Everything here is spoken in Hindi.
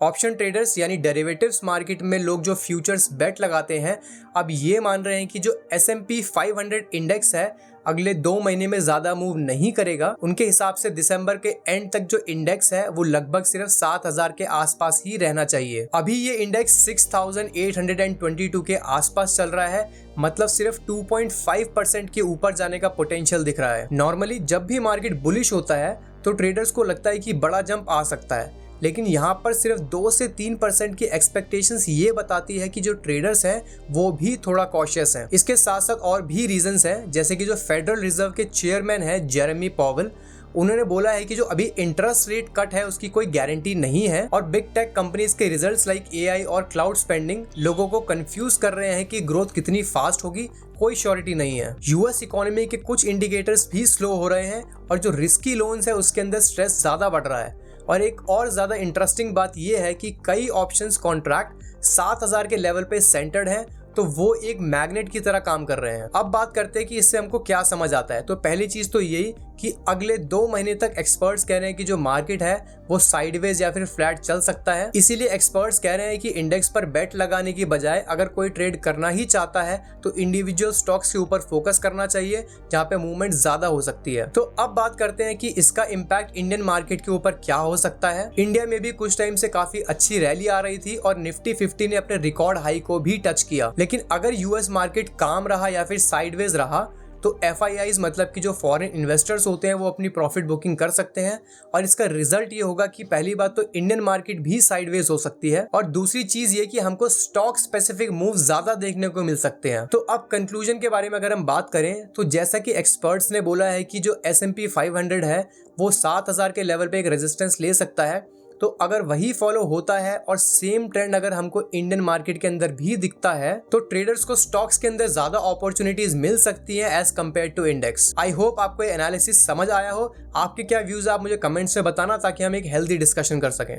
ऑप्शन ट्रेडर्स यानी डेरिवेटिव्स मार्केट में लोग जो फ्यूचर्स बेट लगाते हैं, अब ये मान रहे हैं कि जो S&P 500 इंडेक्स है अगले 2 महीने में ज्यादा मूव नहीं करेगा। उनके हिसाब से दिसंबर के एंड तक जो इंडेक्स है वो लगभग सिर्फ 7000 के आसपास ही रहना चाहिए। अभी ये इंडेक्स 6822 के आसपास चल रहा है, मतलब सिर्फ 2.5% के ऊपर जाने का पोटेंशियल दिख रहा है। नॉर्मली जब भी मार्केट बुलिश होता है तो ट्रेडर्स को लगता है कि बड़ा जंप आ सकता है, लेकिन यहाँ पर सिर्फ 2 से 3% की एक्सपेक्टेशंस ये बताती है कि जो ट्रेडर्स हैं वो भी थोड़ा कॉशियस हैं। इसके साथ साथ और भी रीजंस हैं, जैसे कि जो फेडरल रिजर्व के चेयरमैन है जेरेमी पॉवेल, उन्होंने बोला है कि जो अभी इंटरेस्ट रेट कट है उसकी कोई गारंटी नहीं है और बिग टेक कंपनीज के रिजल्ट्स लाइक AI और क्लाउड स्पेंडिंग लोगों को कंफ्यूज कर रहे हैं कि ग्रोथ कितनी फास्ट होगी, कोई श्योरिटी नहीं है। यूएस इकोनॉमी के कुछ इंडिकेटर्स भी स्लो हो रहे हैं और जो रिस्की लोन्स है उसके अंदर स्ट्रेस ज्यादा बढ़ रहा है। और एक और ज्यादा इंटरेस्टिंग बात यह है कि कई ऑप्शंस कॉन्ट्रैक्ट 7000 के लेवल पे सेंटर्ड हैं, तो वो एक मैग्नेट की तरह काम कर रहे हैं। अब बात करते हैं कि इससे हमको क्या समझ आता है। तो पहली चीज तो यही कि अगले 2 महीने तक एक्सपर्ट्स कह रहे हैं कि जो मार्केट है वो साइडवेज या फिर फ्लैट चल सकता है। इसीलिए एक्सपर्ट्स कह रहे हैं कि इंडेक्स पर बेट लगाने की बजाय अगर कोई ट्रेड करना ही चाहता है तो इंडिविजुअल स्टॉक्स के ऊपर फोकस करना चाहिए, जहां पे मूवमेंट ज्यादा हो सकती है। तो अब बात करते हैं कि इसका इम्पैक्ट इंडियन मार्केट के ऊपर क्या हो सकता है। इंडिया में भी कुछ टाइम से काफी अच्छी रैली आ रही थी और निफ्टी 50 ने अपने रिकॉर्ड हाई को भी टच किया, लेकिन अगर यूएस मार्केट काम रहा या फिर साइडवेज रहा तो FIIs मतलब कि जो फॉरेन इन्वेस्टर्स होते हैं वो अपनी प्रॉफिट बुकिंग कर सकते हैं और इसका रिजल्ट ये होगा कि पहली बात तो इंडियन मार्केट भी साइडवेज हो सकती है और दूसरी चीज ये कि हमको स्टॉक स्पेसिफिक मूव ज्यादा देखने को मिल सकते हैं। तो अब कंक्लूजन के बारे में अगर हम बात करें तो जैसा कि एक्सपर्ट्स ने बोला है कि जो S&P 500 है वो 7000 के लेवल पे एक रेजिस्टेंस ले सकता है, तो अगर वही फॉलो होता है और सेम ट्रेंड अगर हमको इंडियन मार्केट के अंदर भी दिखता है तो ट्रेडर्स को स्टॉक्स के अंदर ज्यादा अपॉर्चुनिटीज मिल सकती हैं as compared to index. I hope आपको ये एनालिसिस समझ आया हो। आपके क्या व्यूज आप मुझे कमेंट्स में बताना ताकि हम एक हेल्दी डिस्कशन कर सकें।